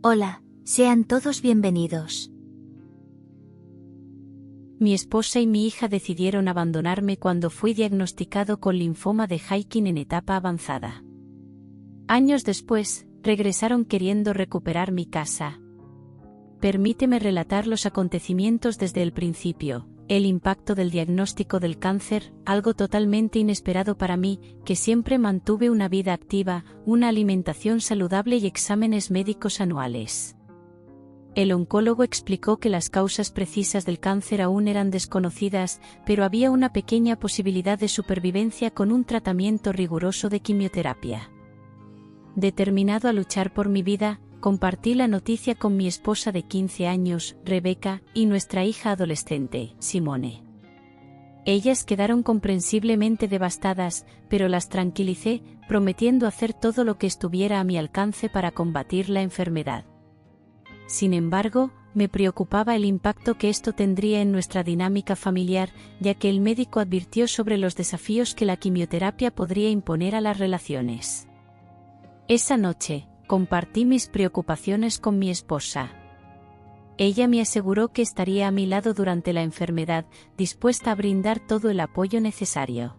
Hola, sean todos bienvenidos. Mi esposa y mi hija decidieron abandonarme cuando fui diagnosticado con linfoma de Hodgkin en etapa avanzada. Años después, regresaron queriendo recuperar mi casa. Permíteme relatar los acontecimientos desde el principio. El impacto del diagnóstico del cáncer, algo totalmente inesperado para mí, que siempre mantuve una vida activa, una alimentación saludable y exámenes médicos anuales. El oncólogo explicó que las causas precisas del cáncer aún eran desconocidas, pero había una pequeña posibilidad de supervivencia con un tratamiento riguroso de quimioterapia. Determinado a luchar por mi vida, compartí la noticia con mi esposa de 15 años, Rebecca, y nuestra hija adolescente, Simone. Ellas quedaron comprensiblemente devastadas, pero las tranquilicé, prometiendo hacer todo lo que estuviera a mi alcance para combatir la enfermedad. Sin embargo, me preocupaba el impacto que esto tendría en nuestra dinámica familiar, ya que el médico advirtió sobre los desafíos que la quimioterapia podría imponer a las relaciones. Esa noche, compartí mis preocupaciones con mi esposa. Ella me aseguró que estaría a mi lado durante la enfermedad, dispuesta a brindar todo el apoyo necesario.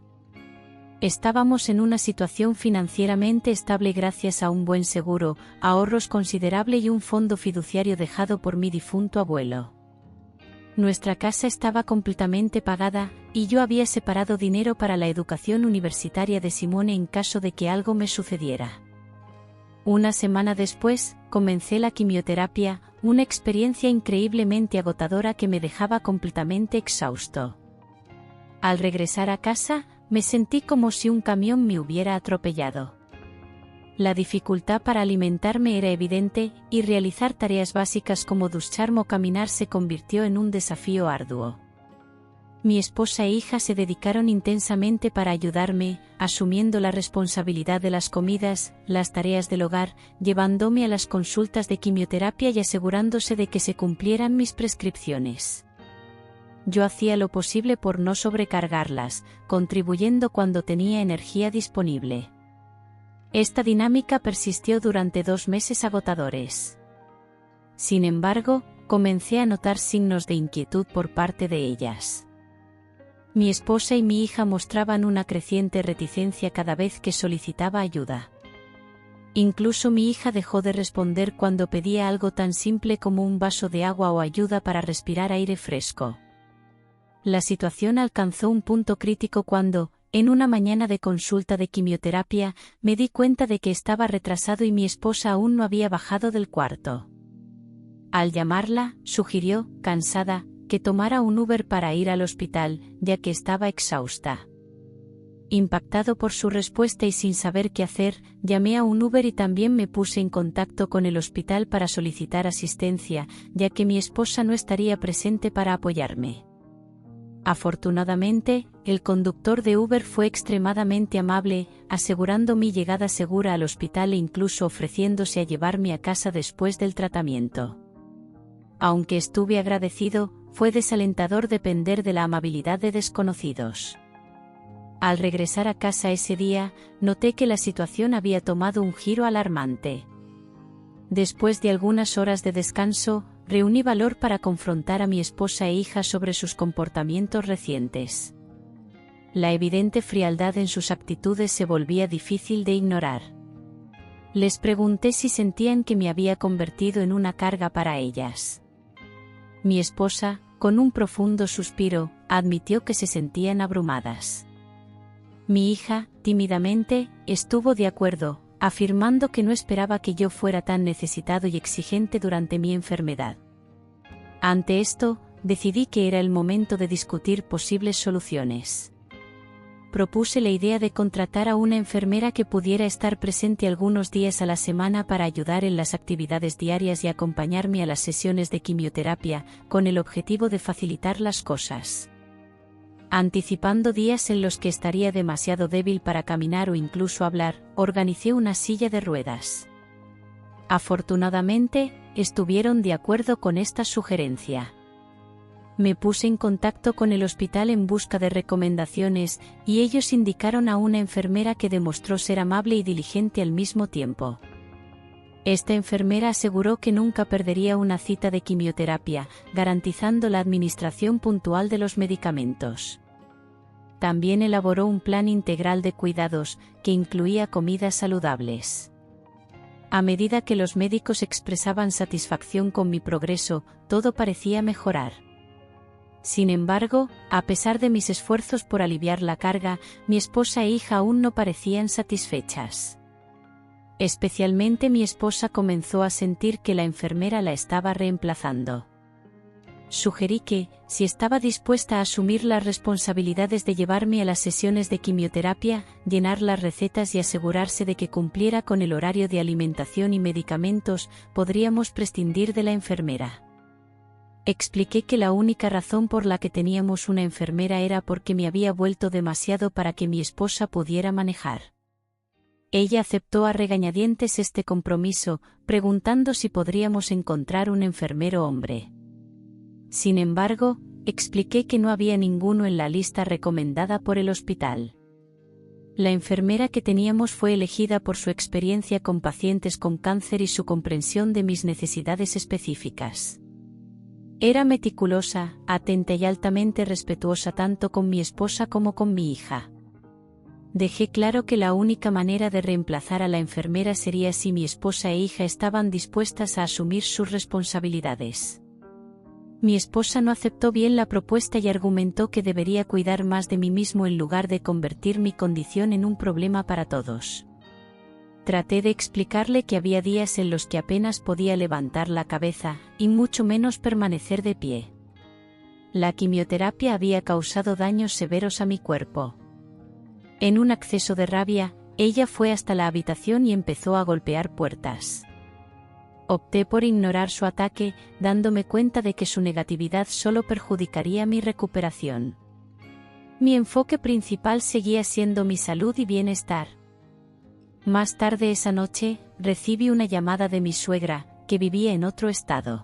Estábamos en una situación financieramente estable gracias a un buen seguro, ahorros considerable y un fondo fiduciario dejado por mi difunto abuelo. Nuestra casa estaba completamente pagada, y yo había separado dinero para la educación universitaria de Simone en caso de que algo me sucediera. Una semana después, comencé la quimioterapia, una experiencia increíblemente agotadora que me dejaba completamente exhausto. Al regresar a casa, me sentí como si un camión me hubiera atropellado. La dificultad para alimentarme era evidente, y realizar tareas básicas como ducharme o caminar se convirtió en un desafío arduo. Mi esposa e hija se dedicaron intensamente para ayudarme, asumiendo la responsabilidad de las comidas, las tareas del hogar, llevándome a las consultas de quimioterapia y asegurándose de que se cumplieran mis prescripciones. Yo hacía lo posible por no sobrecargarlas, contribuyendo cuando tenía energía disponible. Esta dinámica persistió durante 2 meses agotadores. Sin embargo, comencé a notar signos de inquietud por parte de ellas. Mi esposa y mi hija mostraban una creciente reticencia cada vez que solicitaba ayuda. Incluso mi hija dejó de responder cuando pedía algo tan simple como un vaso de agua o ayuda para respirar aire fresco. La situación alcanzó un punto crítico cuando, en una mañana de consulta de quimioterapia, me di cuenta de que estaba retrasado y mi esposa aún no había bajado del cuarto. Al llamarla, sugirió, cansada, que tomara un Uber para ir al hospital, ya que estaba exhausta. Impactado por su respuesta y sin saber qué hacer, llamé a un Uber y también me puse en contacto con el hospital para solicitar asistencia, ya que mi esposa no estaría presente para apoyarme. Afortunadamente, el conductor de Uber fue extremadamente amable, asegurando mi llegada segura al hospital e incluso ofreciéndose a llevarme a casa después del tratamiento. Aunque estuve agradecido, fue desalentador depender de la amabilidad de desconocidos. Al regresar a casa ese día, noté que la situación había tomado un giro alarmante. Después de algunas horas de descanso, reuní valor para confrontar a mi esposa e hija sobre sus comportamientos recientes. La evidente frialdad en sus actitudes se volvía difícil de ignorar. Les pregunté si sentían que me había convertido en una carga para ellas. Mi esposa, con un profundo suspiro, admitió que se sentían abrumadas. Mi hija, tímidamente, estuvo de acuerdo, afirmando que no esperaba que yo fuera tan necesitado y exigente durante mi enfermedad. Ante esto, decidí que era el momento de discutir posibles soluciones. Propuse la idea de contratar a una enfermera que pudiera estar presente algunos días a la semana para ayudar en las actividades diarias y acompañarme a las sesiones de quimioterapia, con el objetivo de facilitar las cosas. Anticipando días en los que estaría demasiado débil para caminar o incluso hablar, organicé una silla de ruedas. Afortunadamente, estuvieron de acuerdo con esta sugerencia. Me puse en contacto con el hospital en busca de recomendaciones, y ellos indicaron a una enfermera que demostró ser amable y diligente al mismo tiempo. Esta enfermera aseguró que nunca perdería una cita de quimioterapia, garantizando la administración puntual de los medicamentos. También elaboró un plan integral de cuidados, que incluía comidas saludables. A medida que los médicos expresaban satisfacción con mi progreso, todo parecía mejorar. Sin embargo, a pesar de mis esfuerzos por aliviar la carga, mi esposa e hija aún no parecían satisfechas. Especialmente mi esposa comenzó a sentir que la enfermera la estaba reemplazando. Sugerí que, si estaba dispuesta a asumir las responsabilidades de llevarme a las sesiones de quimioterapia, llenar las recetas y asegurarse de que cumpliera con el horario de alimentación y medicamentos, podríamos prescindir de la enfermera. Expliqué que la única razón por la que teníamos una enfermera era porque me había vuelto demasiado para que mi esposa pudiera manejar. Ella aceptó a regañadientes este compromiso, preguntando si podríamos encontrar un enfermero hombre. Sin embargo, expliqué que no había ninguno en la lista recomendada por el hospital. La enfermera que teníamos fue elegida por su experiencia con pacientes con cáncer y su comprensión de mis necesidades específicas. Era meticulosa, atenta y altamente respetuosa tanto con mi esposa como con mi hija. Dejé claro que la única manera de reemplazar a la enfermera sería si mi esposa e hija estaban dispuestas a asumir sus responsabilidades. Mi esposa no aceptó bien la propuesta y argumentó que debería cuidar más de mí mismo en lugar de convertir mi condición en un problema para todos. Traté de explicarle que había días en los que apenas podía levantar la cabeza, y mucho menos permanecer de pie. La quimioterapia había causado daños severos a mi cuerpo. En un acceso de rabia, ella fue hasta la habitación y empezó a golpear puertas. Opté por ignorar su ataque, dándome cuenta de que su negatividad solo perjudicaría mi recuperación. Mi enfoque principal seguía siendo mi salud y bienestar. Más tarde esa noche, recibí una llamada de mi suegra, que vivía en otro estado.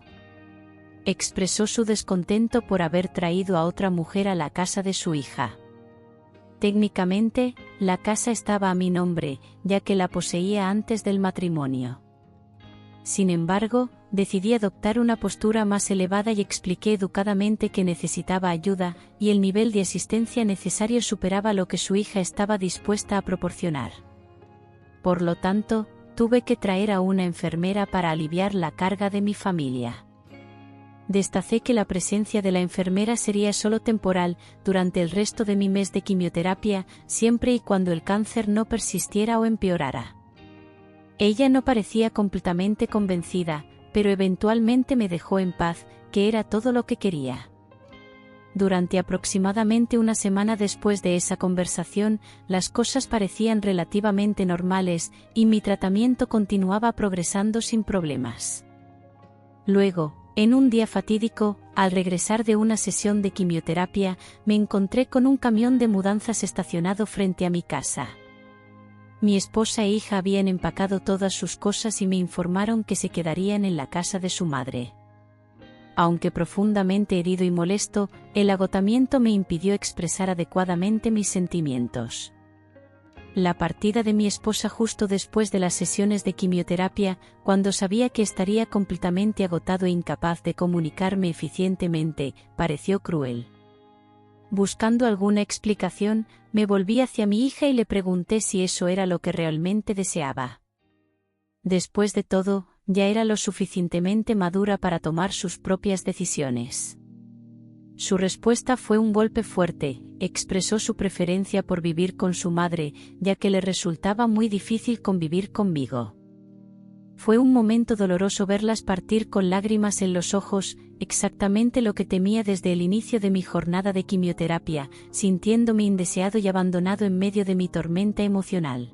Expresó su descontento por haber traído a otra mujer a la casa de su hija. Técnicamente, la casa estaba a mi nombre, ya que la poseía antes del matrimonio. Sin embargo, decidí adoptar una postura más elevada y expliqué educadamente que necesitaba ayuda, y el nivel de asistencia necesario superaba lo que su hija estaba dispuesta a proporcionar. Por lo tanto, tuve que traer a una enfermera para aliviar la carga de mi familia. Destacé que la presencia de la enfermera sería solo temporal, durante el resto de mi mes de quimioterapia, siempre y cuando el cáncer no persistiera o empeorara. Ella no parecía completamente convencida, pero eventualmente me dejó en paz, que era todo lo que quería. Durante aproximadamente una semana después de esa conversación, las cosas parecían relativamente normales, y mi tratamiento continuaba progresando sin problemas. Luego, en un día fatídico, al regresar de una sesión de quimioterapia, me encontré con un camión de mudanzas estacionado frente a mi casa. Mi esposa e hija habían empacado todas sus cosas y me informaron que se quedarían en la casa de su madre. Aunque profundamente herido y molesto, el agotamiento me impidió expresar adecuadamente mis sentimientos. La partida de mi esposa justo después de las sesiones de quimioterapia, cuando sabía que estaría completamente agotado e incapaz de comunicarme eficientemente, pareció cruel. Buscando alguna explicación, me volví hacia mi hija y le pregunté si eso era lo que realmente deseaba. Después de todo, ya era lo suficientemente madura para tomar sus propias decisiones. Su respuesta fue un golpe fuerte. Expresó su preferencia por vivir con su madre, ya que le resultaba muy difícil convivir conmigo. Fue un momento doloroso verlas partir con lágrimas en los ojos, exactamente lo que temía desde el inicio de mi jornada de quimioterapia, sintiéndome indeseado y abandonado en medio de mi tormenta emocional.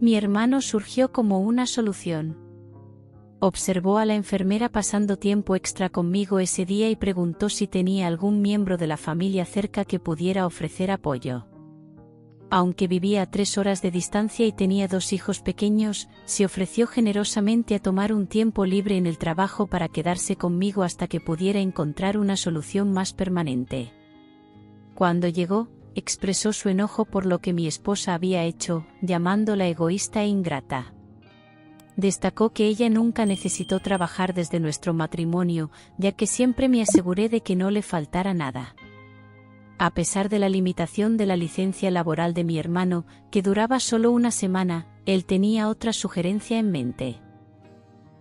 Mi hermano surgió como una solución. Observó a la enfermera pasando tiempo extra conmigo ese día y preguntó si tenía algún miembro de la familia cerca que pudiera ofrecer apoyo. Aunque vivía a 3 horas de distancia y tenía 2 hijos pequeños, se ofreció generosamente a tomar un tiempo libre en el trabajo para quedarse conmigo hasta que pudiera encontrar una solución más permanente. Cuando llegó, expresó su enojo por lo que mi esposa había hecho, llamándola egoísta e ingrata. Destacó que ella nunca necesitó trabajar desde nuestro matrimonio, ya que siempre me aseguré de que no le faltara nada. A pesar de la limitación de la licencia laboral de mi hermano, que duraba solo una semana, él tenía otra sugerencia en mente.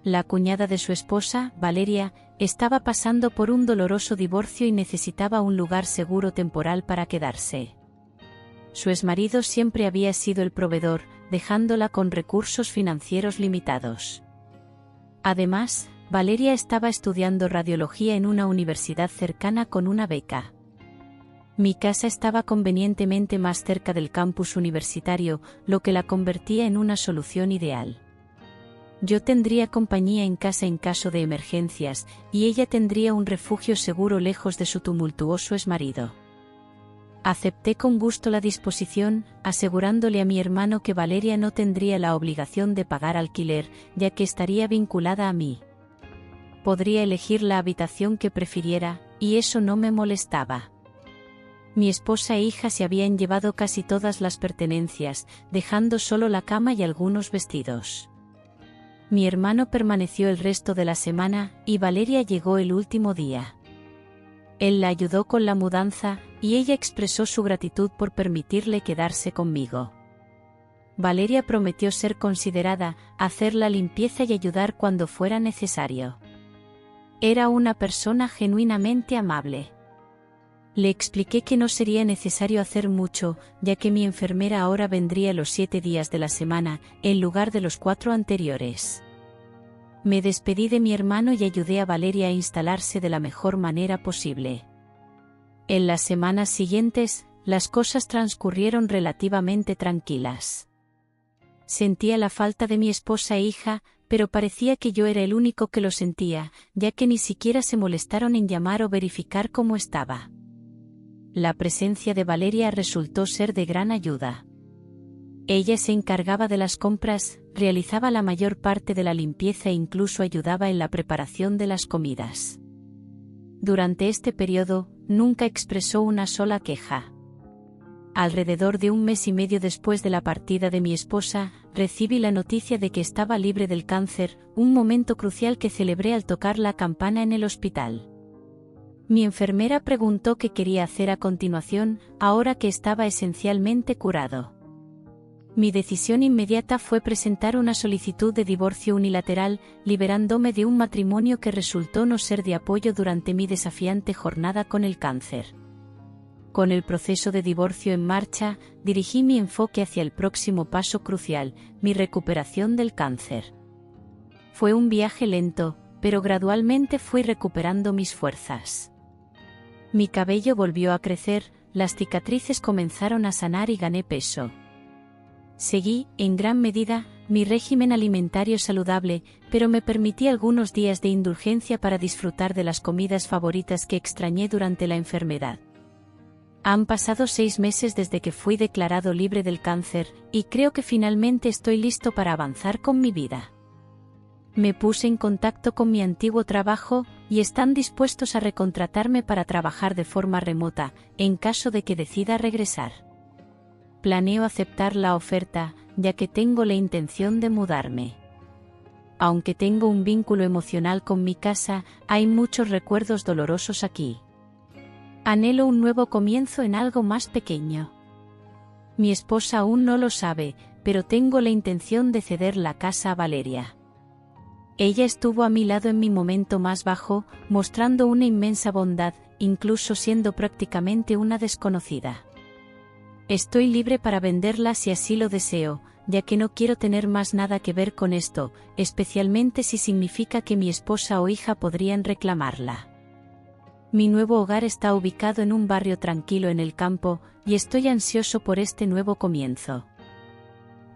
La cuñada de su esposa, Valeria, estaba pasando por un doloroso divorcio y necesitaba un lugar seguro temporal para quedarse. Su exmarido siempre había sido el proveedor, dejándola con recursos financieros limitados. Además, Valeria estaba estudiando radiología en una universidad cercana con una beca. Mi casa estaba convenientemente más cerca del campus universitario, lo que la convertía en una solución ideal. Yo tendría compañía en casa en caso de emergencias, y ella tendría un refugio seguro lejos de su tumultuoso exmarido. Acepté con gusto la disposición, asegurándole a mi hermano que Valeria no tendría la obligación de pagar alquiler, ya que estaría vinculada a mí. Podría elegir la habitación que prefiriera, y eso no me molestaba. Mi esposa e hija se habían llevado casi todas las pertenencias, dejando solo la cama y algunos vestidos. Mi hermano permaneció el resto de la semana, y Valeria llegó el último día. Él la ayudó con la mudanza, y ella expresó su gratitud por permitirle quedarse conmigo. Valeria prometió ser considerada, hacer la limpieza y ayudar cuando fuera necesario. Era una persona genuinamente amable. Le expliqué que no sería necesario hacer mucho, ya que mi enfermera ahora vendría los 7 días de la semana, en lugar de los 4 anteriores. Me despedí de mi hermano y ayudé a Valeria a instalarse de la mejor manera posible. En las semanas siguientes, las cosas transcurrieron relativamente tranquilas. Sentía la falta de mi esposa e hija, pero parecía que yo era el único que lo sentía, ya que ni siquiera se molestaron en llamar o verificar cómo estaba. La presencia de Valeria resultó ser de gran ayuda. Ella se encargaba de las compras, realizaba la mayor parte de la limpieza e incluso ayudaba en la preparación de las comidas. Durante este periodo, nunca expresó una sola queja. Alrededor de 1 mes y medio después de la partida de mi esposa, recibí la noticia de que estaba libre del cáncer, un momento crucial que celebré al tocar la campana en el hospital. Mi enfermera preguntó qué quería hacer a continuación, ahora que estaba esencialmente curado. Mi decisión inmediata fue presentar una solicitud de divorcio unilateral, liberándome de un matrimonio que resultó no ser de apoyo durante mi desafiante jornada con el cáncer. Con el proceso de divorcio en marcha, dirigí mi enfoque hacia el próximo paso crucial, mi recuperación del cáncer. Fue un viaje lento, pero gradualmente fui recuperando mis fuerzas. Mi cabello volvió a crecer, las cicatrices comenzaron a sanar y gané peso. Seguí, en gran medida, mi régimen alimentario saludable, pero me permití algunos días de indulgencia para disfrutar de las comidas favoritas que extrañé durante la enfermedad. Han pasado 6 meses desde que fui declarado libre del cáncer, y creo que finalmente estoy listo para avanzar con mi vida. Me puse en contacto con mi antiguo trabajo, y están dispuestos a recontratarme para trabajar de forma remota, en caso de que decida regresar. Planeo aceptar la oferta, ya que tengo la intención de mudarme. Aunque tengo un vínculo emocional con mi casa, hay muchos recuerdos dolorosos aquí. Anhelo un nuevo comienzo en algo más pequeño. Mi esposa aún no lo sabe, pero tengo la intención de ceder la casa a Valeria. Ella estuvo a mi lado en mi momento más bajo, mostrando una inmensa bondad, incluso siendo prácticamente una desconocida. Estoy libre para venderla si así lo deseo, ya que no quiero tener más nada que ver con esto, especialmente si significa que mi esposa o hija podrían reclamarla. Mi nuevo hogar está ubicado en un barrio tranquilo en el campo, y estoy ansioso por este nuevo comienzo.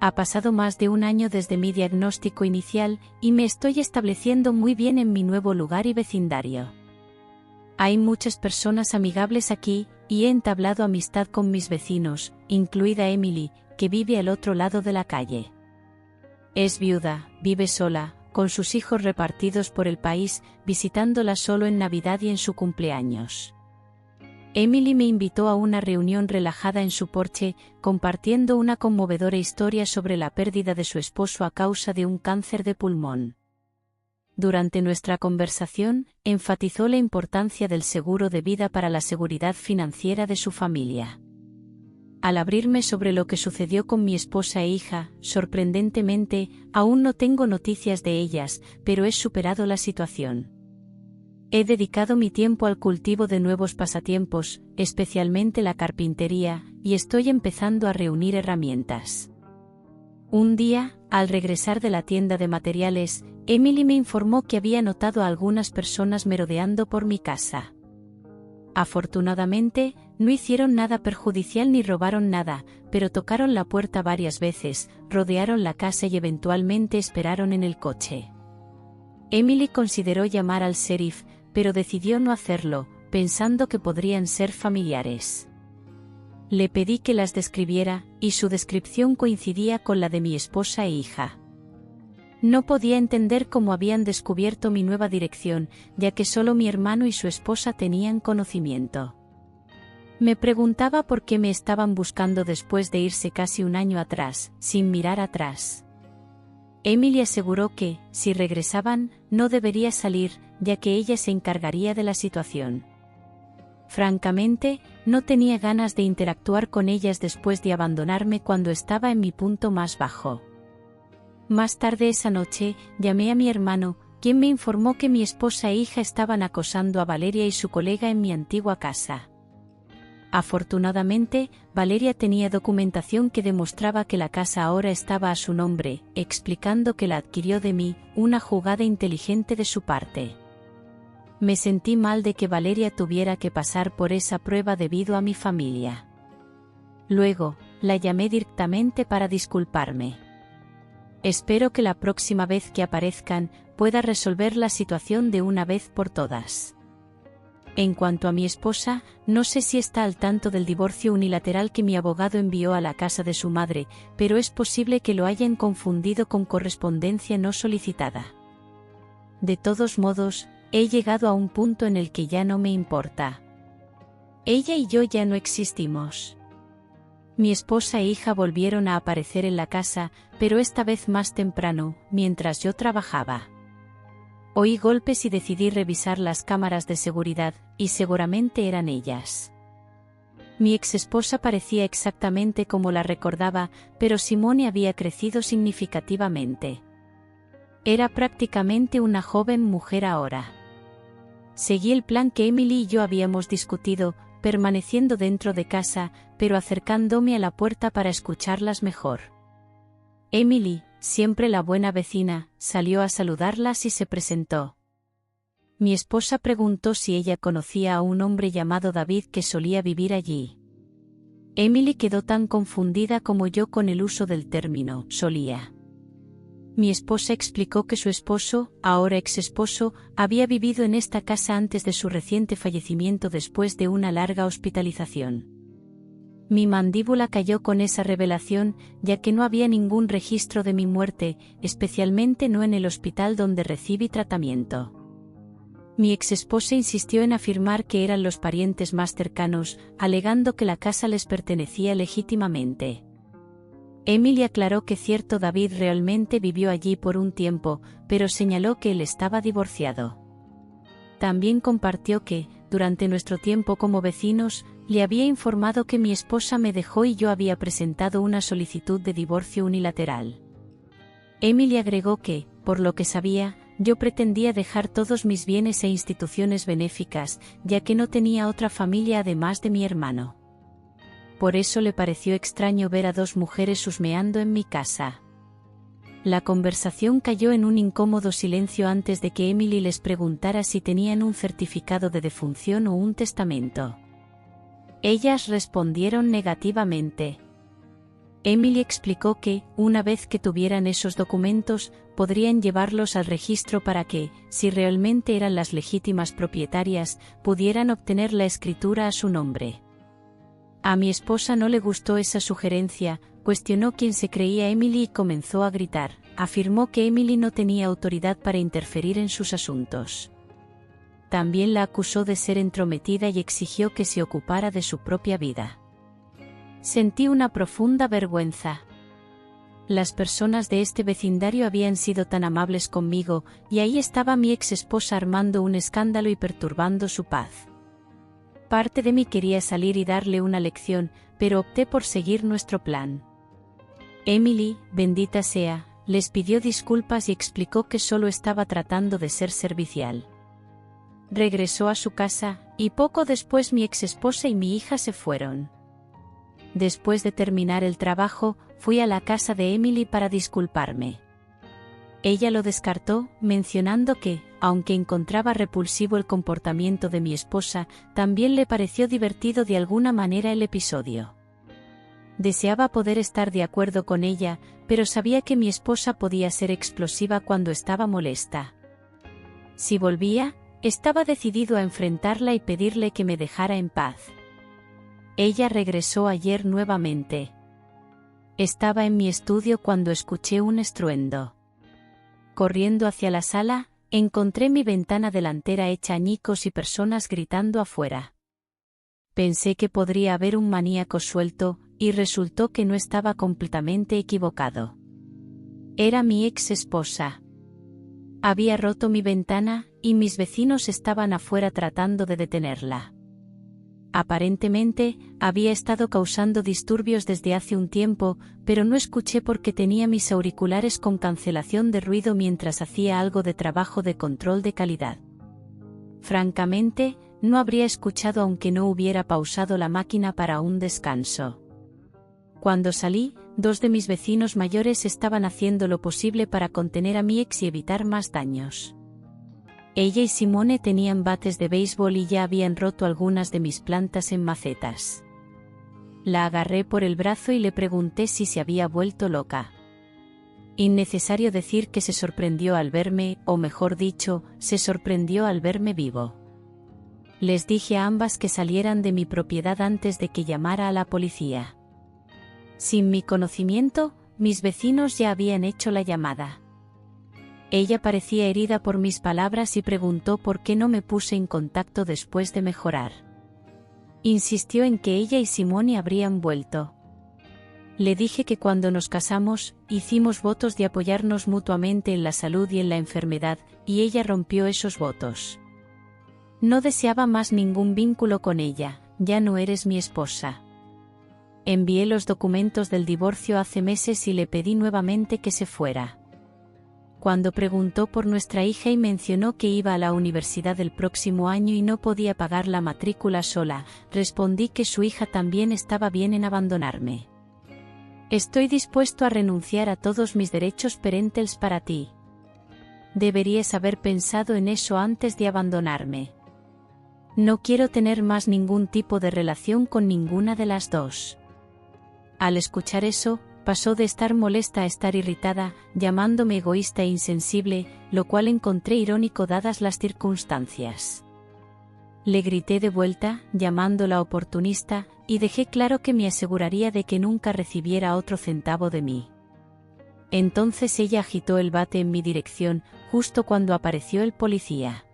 Ha pasado más de 1 año desde mi diagnóstico inicial, y me estoy estableciendo muy bien en mi nuevo lugar y vecindario. Hay muchas personas amigables aquí, y he entablado amistad con mis vecinos, incluida Emily, que vive al otro lado de la calle. Es viuda, vive sola, con sus hijos repartidos por el país, visitándola solo en Navidad y en su cumpleaños. Emily me invitó a una reunión relajada en su porche, compartiendo una conmovedora historia sobre la pérdida de su esposo a causa de un cáncer de pulmón. Durante nuestra conversación, enfatizó la importancia del seguro de vida para la seguridad financiera de su familia. Al abrirme sobre lo que sucedió con mi esposa e hija, sorprendentemente, aún no tengo noticias de ellas, pero he superado la situación. He dedicado mi tiempo al cultivo de nuevos pasatiempos, especialmente la carpintería, y estoy empezando a reunir herramientas. Un día, al regresar de la tienda de materiales, Emily me informó que había notado a algunas personas merodeando por mi casa. Afortunadamente, no hicieron nada perjudicial ni robaron nada, pero tocaron la puerta varias veces, rodearon la casa y eventualmente esperaron en el coche. Emily consideró llamar al sheriff, pero decidió no hacerlo, pensando que podrían ser familiares. Le pedí que las describiera, y su descripción coincidía con la de mi esposa e hija. No podía entender cómo habían descubierto mi nueva dirección, ya que solo mi hermano y su esposa tenían conocimiento. Me preguntaba por qué me estaban buscando después de irse casi un año atrás, sin mirar atrás. Emily aseguró que, si regresaban, no debería salir, ya que ella se encargaría de la situación. Francamente, no tenía ganas de interactuar con ellas después de abandonarme cuando estaba en mi punto más bajo. Más tarde esa noche, llamé a mi hermano, quien me informó que mi esposa e hija estaban acosando a Valeria y su colega en mi antigua casa. Afortunadamente, Valeria tenía documentación que demostraba que la casa ahora estaba a su nombre, explicando que la adquirió de mí, una jugada inteligente de su parte. Me sentí mal de que Valeria tuviera que pasar por esa prueba debido a mi familia. Luego, la llamé directamente para disculparme. Espero que la próxima vez que aparezcan, pueda resolver la situación de una vez por todas. En cuanto a mi esposa, no sé si está al tanto del divorcio unilateral que mi abogado envió a la casa de su madre, pero es posible que lo hayan confundido con correspondencia no solicitada. De todos modos, he llegado a un punto en el que ya no me importa. Ella y yo ya no existimos. Mi esposa e hija volvieron a aparecer en la casa, pero esta vez más temprano, mientras yo trabajaba. Oí golpes y decidí revisar las cámaras de seguridad, y seguramente eran ellas. Mi exesposa parecía exactamente como la recordaba, pero Simone había crecido significativamente. Era prácticamente una joven mujer ahora. Seguí el plan que Emily y yo habíamos discutido, permaneciendo dentro de casa, pero acercándome a la puerta para escucharlas mejor. Emily, siempre la buena vecina, salió a saludarlas y se presentó. Mi esposa preguntó si ella conocía a un hombre llamado David que solía vivir allí. Emily quedó tan confundida como yo con el uso del término «solía». Mi esposa explicó que su esposo, ahora ex-esposo, había vivido en esta casa antes de su reciente fallecimiento después de una larga hospitalización. Mi mandíbula cayó con esa revelación, ya que no había ningún registro de mi muerte, especialmente no en el hospital donde recibí tratamiento. Mi exesposa insistió en afirmar que eran los parientes más cercanos, alegando que la casa les pertenecía legítimamente. Emily aclaró que cierto David realmente vivió allí por un tiempo, pero señaló que él estaba divorciado. También compartió que, durante nuestro tiempo como vecinos, le había informado que mi esposa me dejó y yo había presentado una solicitud de divorcio unilateral. Emily agregó que, por lo que sabía, yo pretendía dejar todos mis bienes e instituciones benéficas, ya que no tenía otra familia además de mi hermano. Por eso le pareció extraño ver a dos mujeres husmeando en mi casa. La conversación cayó en un incómodo silencio antes de que Emily les preguntara si tenían un certificado de defunción o un testamento. Ellas respondieron negativamente. Emily explicó que, una vez que tuvieran esos documentos, podrían llevarlos al registro para que, si realmente eran las legítimas propietarias, pudieran obtener la escritura a su nombre. A mi esposa no le gustó esa sugerencia, cuestionó quién se creía Emily y comenzó a gritar. Afirmó que Emily no tenía autoridad para interferir en sus asuntos. También la acusó de ser entrometida y exigió que se ocupara de su propia vida. Sentí una profunda vergüenza. Las personas de este vecindario habían sido tan amables conmigo, y ahí estaba mi ex esposa armando un escándalo y perturbando su paz. Parte de mí quería salir y darle una lección, pero opté por seguir nuestro plan. Emily, bendita sea, les pidió disculpas y explicó que solo estaba tratando de ser servicial. Regresó a su casa, y poco después mi ex esposa y mi hija se fueron. Después de terminar el trabajo, fui a la casa de Emily para disculparme. Ella lo descartó, mencionando que, aunque encontraba repulsivo el comportamiento de mi esposa, también le pareció divertido de alguna manera el episodio. Deseaba poder estar de acuerdo con ella, pero sabía que mi esposa podía ser explosiva cuando estaba molesta. Si volvía, estaba decidido a enfrentarla y pedirle que me dejara en paz. Ella regresó ayer nuevamente. Estaba en mi estudio cuando escuché un estruendo. Corriendo hacia la sala, encontré mi ventana delantera hecha añicos y personas gritando afuera. Pensé que podría haber un maníaco suelto, y resultó que no estaba completamente equivocado. Era mi ex esposa. Había roto mi ventana, y mis vecinos estaban afuera tratando de detenerla. Aparentemente, había estado causando disturbios desde hace un tiempo, pero no escuché porque tenía mis auriculares con cancelación de ruido mientras hacía algo de trabajo de control de calidad. Francamente, no habría escuchado aunque no hubiera pausado la máquina para un descanso. Cuando salí, 2 de mis vecinos mayores estaban haciendo lo posible para contener a mi ex y evitar más daños. Ella y Simone tenían bates de béisbol y ya habían roto algunas de mis plantas en macetas. La agarré por el brazo y le pregunté si se había vuelto loca. Innecesario decir que se sorprendió al verme, o mejor dicho, se sorprendió al verme vivo. Les dije a ambas que salieran de mi propiedad antes de que llamara a la policía. Sin mi conocimiento, mis vecinos ya habían hecho la llamada. Ella parecía herida por mis palabras y preguntó por qué no me puse en contacto después de mejorar. Insistió en que ella y Simone habrían vuelto. Le dije que cuando nos casamos, hicimos votos de apoyarnos mutuamente en la salud y en la enfermedad, y ella rompió esos votos. No deseaba más ningún vínculo con ella, ya no eres mi esposa. Envié los documentos del divorcio hace meses y le pedí nuevamente que se fuera. Cuando preguntó por nuestra hija y mencionó que iba a la universidad el próximo año y no podía pagar la matrícula sola, respondí que su hija también estaba bien en abandonarme. Estoy dispuesto a renunciar a todos mis derechos parentales para ti. Deberías haber pensado en eso antes de abandonarme. No quiero tener más ningún tipo de relación con ninguna de las dos. Al escuchar eso, pasó de estar molesta a estar irritada, llamándome egoísta e insensible, lo cual encontré irónico dadas las circunstancias. Le grité de vuelta, llamándola oportunista, y dejé claro que me aseguraría de que nunca recibiera otro centavo de mí. Entonces ella agitó el bate en mi dirección, justo cuando apareció el policía.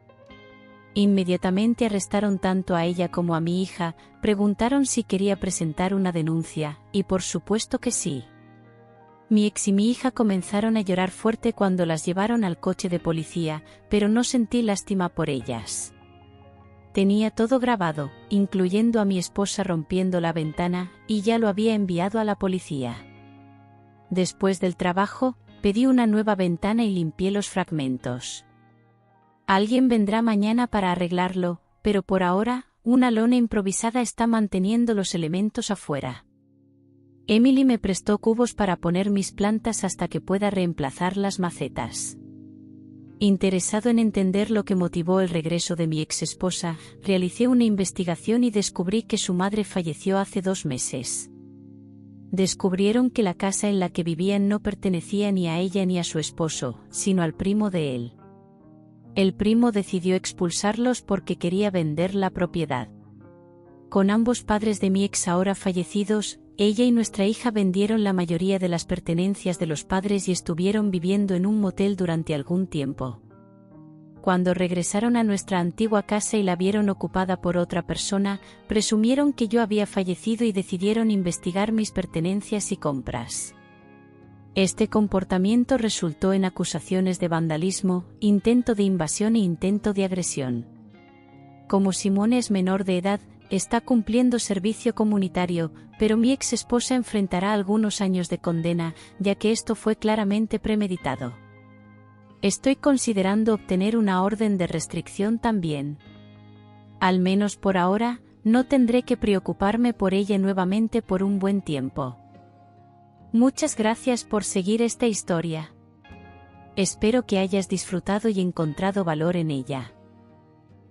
Inmediatamente arrestaron tanto a ella como a mi hija, preguntaron si quería presentar una denuncia, y por supuesto que sí. Mi ex y mi hija comenzaron a llorar fuerte cuando las llevaron al coche de policía, pero no sentí lástima por ellas. Tenía todo grabado, incluyendo a mi esposa rompiendo la ventana, y ya lo había enviado a la policía. Después del trabajo, pedí una nueva ventana y limpié los fragmentos. Alguien vendrá mañana para arreglarlo, pero por ahora, una lona improvisada está manteniendo los elementos afuera. Emily me prestó cubos para poner mis plantas hasta que pueda reemplazar las macetas. Interesado en entender lo que motivó el regreso de mi ex esposa, realicé una investigación y descubrí que su madre falleció hace 2 meses. Descubrieron que la casa en la que vivían no pertenecía ni a ella ni a su esposo, sino al primo de él. El primo decidió expulsarlos porque quería vender la propiedad. Con ambos padres de mi ex ahora fallecidos, ella y nuestra hija vendieron la mayoría de las pertenencias de los padres y estuvieron viviendo en un motel durante algún tiempo. Cuando regresaron a nuestra antigua casa y la vieron ocupada por otra persona, presumieron que yo había fallecido y decidieron investigar mis pertenencias y compras. Este comportamiento resultó en acusaciones de vandalismo, intento de invasión e intento de agresión. Como Simone es menor de edad, está cumpliendo servicio comunitario, pero mi ex esposa enfrentará algunos años de condena, ya que esto fue claramente premeditado. Estoy considerando obtener una orden de restricción también. Al menos por ahora, no tendré que preocuparme por ella nuevamente por un buen tiempo. Muchas gracias por seguir esta historia. Espero que hayas disfrutado y encontrado valor en ella.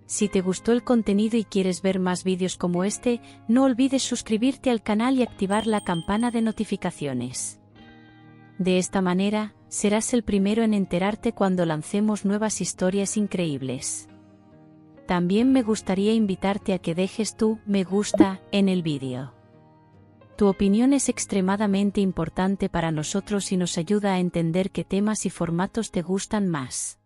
Si te gustó el contenido y quieres ver más vídeos como este, no olvides suscribirte al canal y activar la campana de notificaciones. De esta manera, serás el primero en enterarte cuando lancemos nuevas historias increíbles. También me gustaría invitarte a que dejes tu me gusta en el vídeo. Tu opinión es extremadamente importante para nosotros y nos ayuda a entender qué temas y formatos te gustan más.